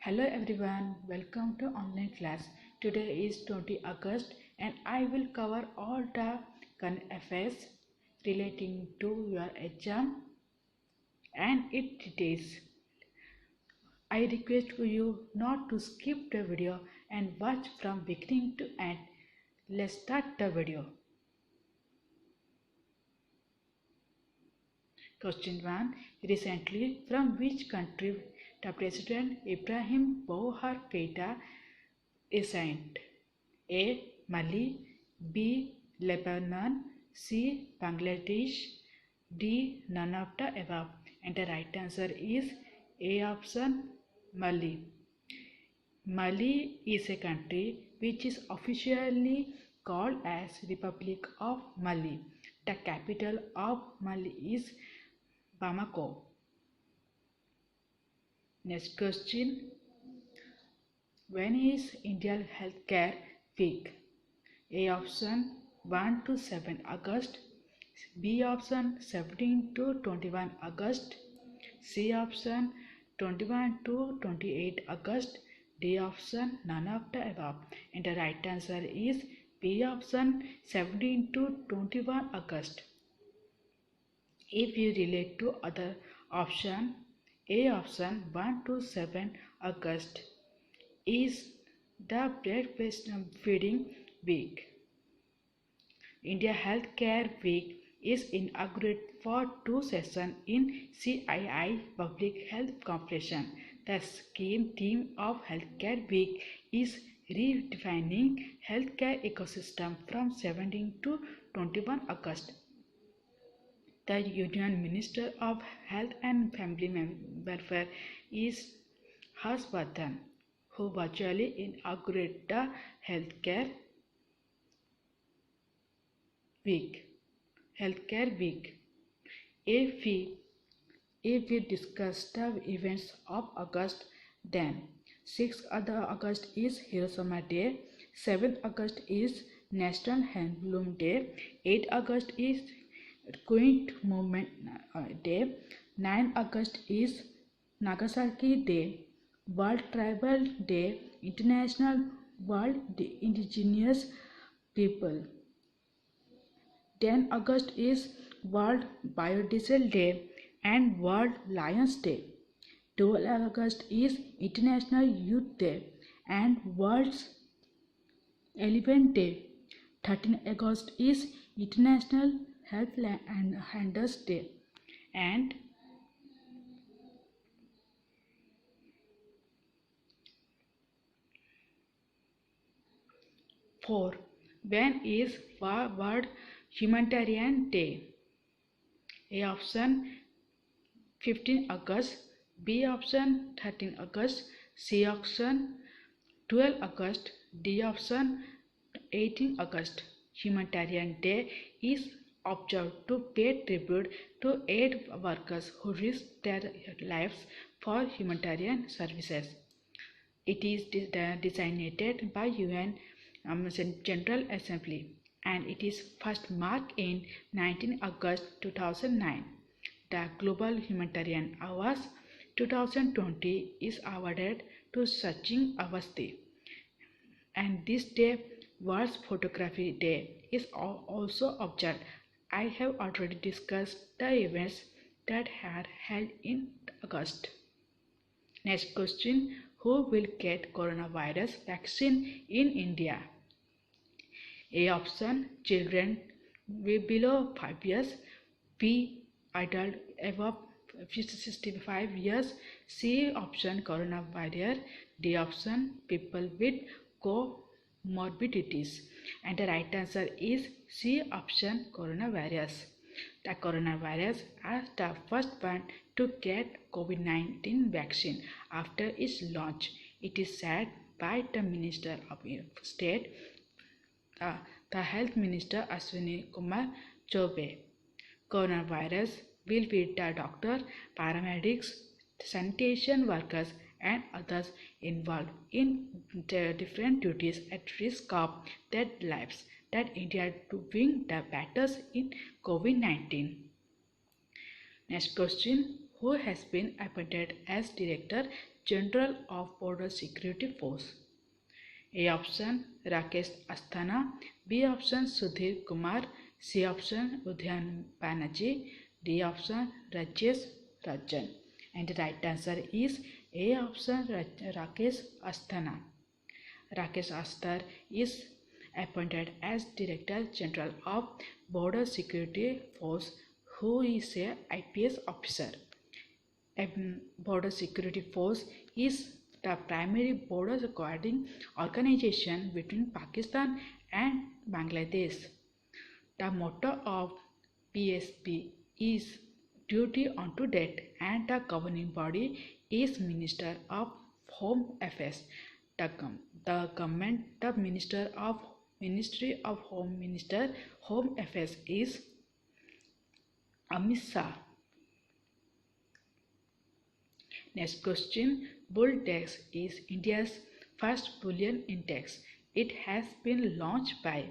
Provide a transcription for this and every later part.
Hello everyone, welcome to online class. Today is 20 August and I will cover all the current affairs relating to your exam and its details. I request you not to skip the video and watch from beginning to end. Let's start the video. Question 1. Recently, from which country the President Ibrahim Boubacar Keita resigned? A. Mali, B. Lebanon, C. Bangladesh, D. None of the above. And the right answer is A option, Mali. Mali is a country which is officially called as Republic of Mali. The capital of Mali is Bamako. Next question. When is Indian Healthcare Week? A option 1 to 7 August, B option 17 to 21 August, C option 21 to 28 August, D option none of the above. And the right answer is B option 17 to 21 August. If you relate to other option, A option 1 to 7 August is the breast feeding week. India Healthcare Week is inaugurated for 2 sessions in CII Public Health Corporation. The scheme theme of Healthcare Week is redefining healthcare ecosystem from 17 to 21 August. The Union Minister of Health and Family Welfare is Harsh Vardhan, who virtually inaugurated the Healthcare Week. If we discuss the events of August, then 6th August is Hiroshima Day, 7th August is National Handloom Day, 8th August is Quit Movement Day, 9th August is Nagasaki Day, World Tribal Day, International World Indigenous People. 10 August is World Biodiesel Day and World Lions Day. 12 August is International Youth Day and World Elephant Day. 13 August is International Handlers Day. And 4. When is World Humanitarian Day? A option 15 August, B option 13 August, C option 12 August, D option 18 August. Humanitarian Day is observed to pay tribute to aid workers who risk their lives for humanitarian services. It is designated by UN General Assembly and it is first marked in 19 August 2009. The Global Humanitarian Award 2020 is awarded to Sachin Awasthi. And this day, World Photography Day, is also observed. I have already discussed the events that are held in August. Next question. Who will get coronavirus vaccine in India? A option children below 5 years, B adult above 65 years, C option coronavirus, D option people with comorbidities. And the right answer is C option coronavirus. The coronavirus is the first one to get COVID-19 vaccine after its launch. It is said by the Minister of State, the Health Minister Ashwini Kumar Choube. Coronavirus will be the doctor, paramedics, sanitation workers and others involved in different duties at risk of their lives that India doing the battles in COVID-19. Next question. Who has been appointed as Director General of Border Security Force. A option Rakesh Asthana, B option Sudhir Kumar, C option Udhayan Banerjee, D option Rajesh Rajan. And the right answer is A option Rakesh Asthana. Rakesh Asthar is appointed as Director General of Border Security Force, who is a IPS officer. A Border Security Force is the primary border guarding organization between Pakistan and Bangladesh. The motto of BSP is duty unto death, and the governing body is Minister of Home Affairs. The Ministry of Home Affairs is Amit Shah. Next question. Bull Dex is India's first bullion index. It has been launched by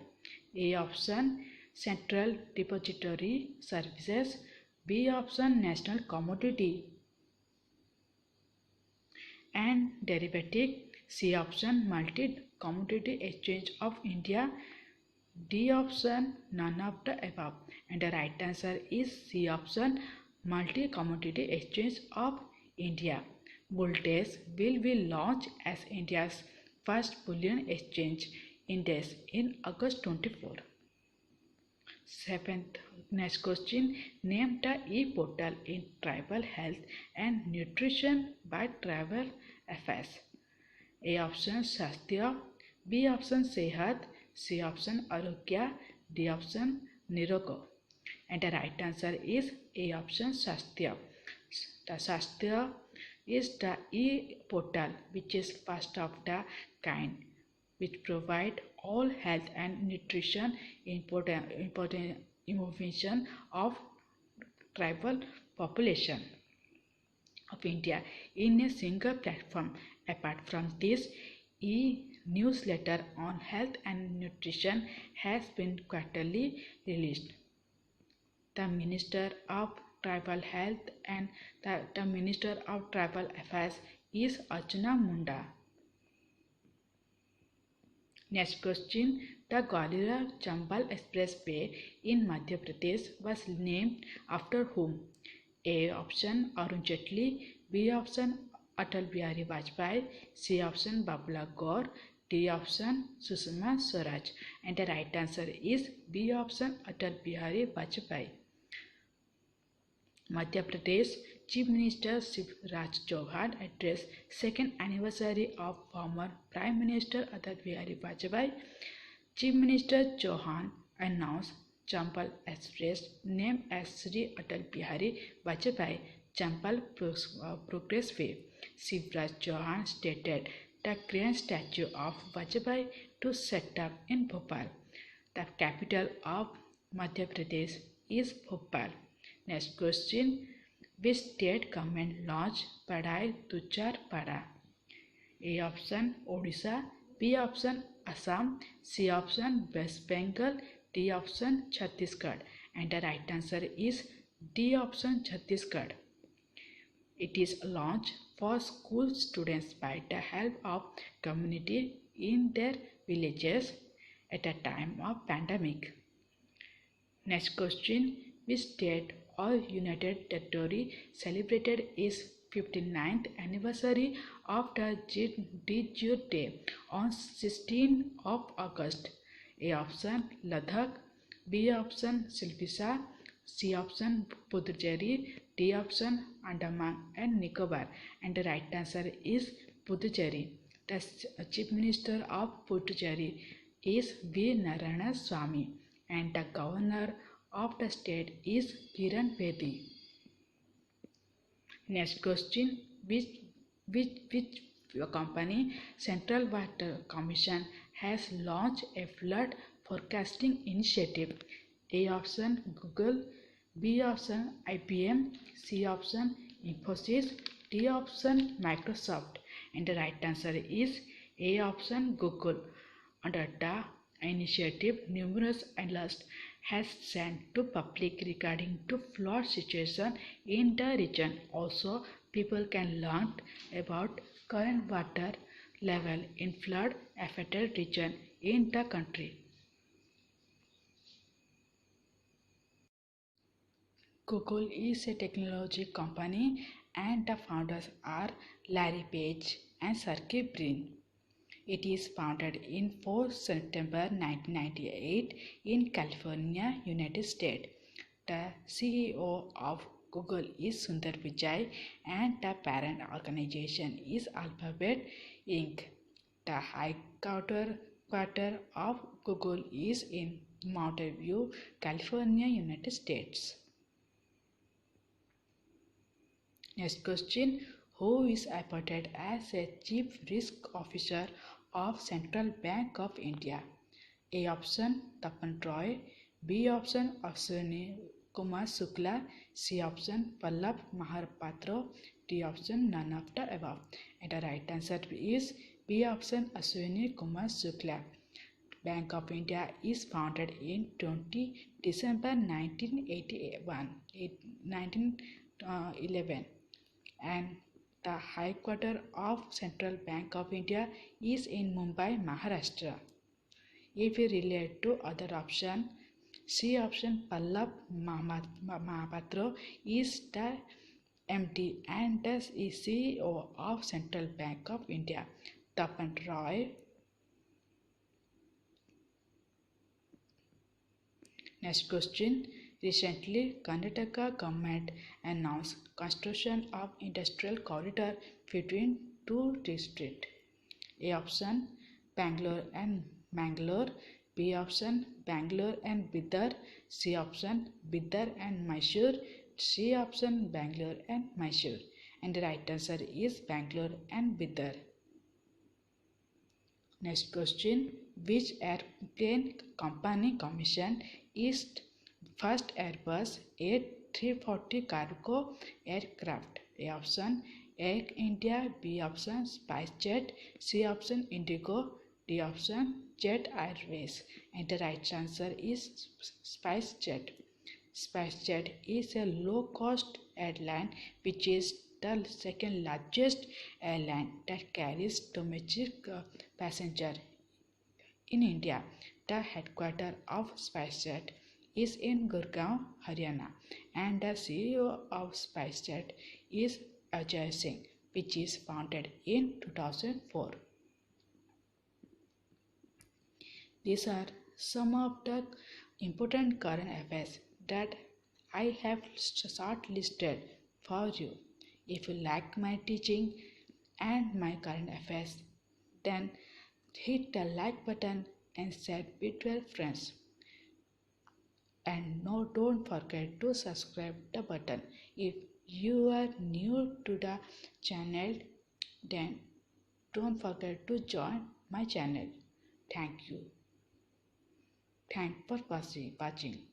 A option Central Depository Services, B option National Commodity and Derivative, C option Multi Commodity Exchange of India, D option none of the above. And the right answer is C option Multi Commodity Exchange of India. Bulldex will be launched as India's first bullion exchange index in August 24. Next question. Name the e-portal in tribal health and nutrition by Tribal Affairs. A option Swasthya, B option Sehat, C option Arogya, D option Nirogo. And the right answer is A option Swasthya. The Swasthya is the e-portal which is first of the kind, which provide all health and nutrition important information of tribal population of India in a single platform. Apart from this, e-newsletter on health and nutrition has been quarterly released. The Minister of Tribal Health and the Minister of Tribal Affairs is Archana Munda. Next question. The Gwalior-Chambal Expressway in Madhya Pradesh was named after whom? A option Arun Jaitley, B option Atal Bihari Vajpayee, C option Babulal Gaur, D option Sushma Swaraj. And the right answer is B option Atal Bihari Vajpayee. Madhya Pradesh Chief Minister Shivraj Chauhan addressed second anniversary of former Prime Minister Atal Bihari Vajpayee. Chief Minister Chauhan announced Chambal Express named as Sri Atal Bihari Vajpayee Chambal Progressway. Shivraj Chauhan stated the grand statue of Vajpayee to set up in Bhopal. The capital of Madhya Pradesh is Bhopal. Next question. Which state government launched Padhai Tuchar Pada? A option Odisha, B option Assam, C option West Bengal, D option Chhattisgarh. And the right answer is D option Chhattisgarh. It is launched for school students by the help of community in their villages at a time of pandemic. Next question. Which state or United Territory celebrated its 59th anniversary of the de jure day on 16th of August? A option Ladakh, B option Silvissa, C option Puducherry, D option Andaman and Nicobar. And the right answer is Puducherry. The Chief Minister of Puducherry is V. Narayana Swamy and the Governor of the state is Kiran Bedi. Next question. Which company Central Water Commission has launched a flood forecasting initiative? A option Google, B option IBM, C option Infosys, D option Microsoft. And the right answer is A option Google. Under the initiative, numerous analysts has sent to public regarding to flood situation in the region. Also, People can learn about current water level in flood affected region in the country. Google is a technology company and the founders are Larry Page and Sergey Brin. It is founded in 4 September 1998 in California, United States. The CEO of Google is Sundar Pichai and the parent organization is Alphabet Inc. The headquarters of Google is in Mountain View, California, United States. Next question. Who is appointed as a Chief Risk Officer of Central Bank of India? A option Tapan Roy, B option Ashwini Kumar Shukla, C option Pallab Mahapatra, D option none of the above. And the right answer is B option Ashwini Kumar Shukla. Bank of India is founded in 20 December 1911 and the headquarters of Central Bank of India is in Mumbai, Maharashtra. If we relate to other option, C option Pallab Mahapatra is the MD and the CEO of Central Bank of India. Tapan Roy. Next question. Recently, Karnataka government announced construction of industrial corridor between two districts. A option Bangalore and Mangalore, B option Bangalore and Bidar, C option Bidar and Mysore, C option Bangalore and Mysore. And the right answer is Bangalore and Bidar. Next question. Which airplane company commissioned its first Airbus A340 cargo aircraft? A option Air India, B option SpiceJet, C option Indigo, D option Jet Airways. And the right answer is SpiceJet. SpiceJet is a low-cost airline which is the second largest airline that carries domestic passenger in India. The headquarters of SpiceJet is in Gurgaon, Haryana, and the CEO of SpiceJet is Ajay Singh, which is founded in 2004. These are some of the important current affairs that I have shortlisted for you. If you like my teaching and my current affairs, then hit the like button and share with your friends. And no, don't forget to subscribe the button. If you are new to the channel, then don't forget to join my channel. Thank you. Thanks for watching.